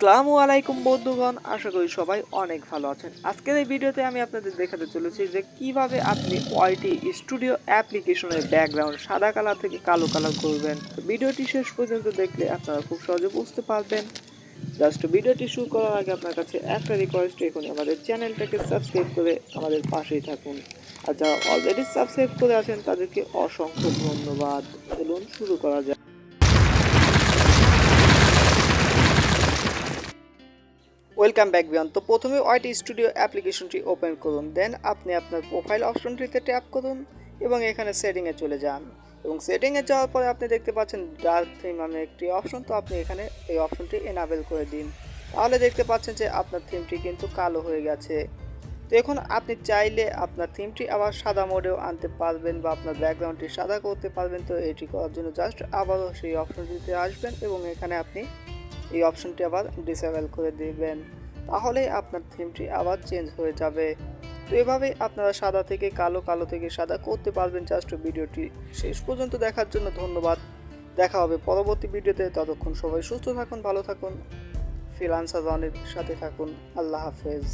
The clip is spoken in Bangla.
আসসালামু আলাইকুম বন্ধুগণ, আশা করি সবাই অনেক ভালো আছেন। আজকের এই ভিডিওতে আমি আপনাদের দেখাতে চলেছি যে কিভাবে আপনি ওয়াইটি স্টুডিও অ্যাপ্লিকেশনের ব্যাকগ্রাউন্ড সাদা কালার থেকে কালো কালার করবেন। তো ভিডিওটি শেষ পর্যন্ত দেখলে আপনারা খুব সহজে বুঝতে পারবেন। জাস্ট ভিডিওটি শুরু করার আগে আপনার কাছে একটা রিকোয়েস্ট, এখনই আমাদের চ্যানেলটাকে সাবস্ক্রাইব করে আমাদের পাশেই থাকুন। আর যারা অলরেডি সাবস্ক্রাইব করে আছেন তাদেরকে অসংখ্য ধন্যবাদ। চলুন শুরু করা যাক। ওয়েলকাম ব্যাক বিয়ন। তো প্রথমে ওয়াইটি স্টুডিও অ্যাপ্লিকেশনটি ওপেন করুন, দেন আপনি আপনার প্রোফাইল অপশনটিতে ট্যাপ করুন এবং এখানে সেটিংয়ে চলে যান। এবং সেটিংয়ে যাওয়ার পরে আপনি দেখতে পাচ্ছেন ডার্ক থিম নামে একটি অপশন। তো আপনি এখানে এই অপশনটি এনাবেল করে দিন, তাহলে দেখতে পাচ্ছেন যে আপনার থিমটি কিন্তু কালো হয়ে গেছে। তো এখন আপনি চাইলে আপনার থিমটি আবার সাদা মোডেও আনতে পারবেন বা আপনার ব্যাকগ্রাউন্ডটি সাদা করতে পারবেন। তো এটি করার জন্য জাস্ট আবারও সেই অপশনটিতে আসবেন এবং এখানে আপনি এই অপশনটি আবার ডিসেবল করে দিবেন, তাহলে আপনার থিমটি আবার চেঞ্জ হয়ে যাবে। তো এভাবেই আপনারা সাদা থেকে কালো, কালো থেকে সাদা করতে পারবেন। জাস্ট ভিডিওটি শেষ পর্যন্ত দেখার জন্য ধন্যবাদ। দেখা হবে পরবর্তী ভিডিওতে। ততক্ষণ সবাই সুস্থ থাকুন, ভালো থাকুন, ফ্রিল্যান্সার রনির সাথে থাকুন। আল্লাহ হাফেজ।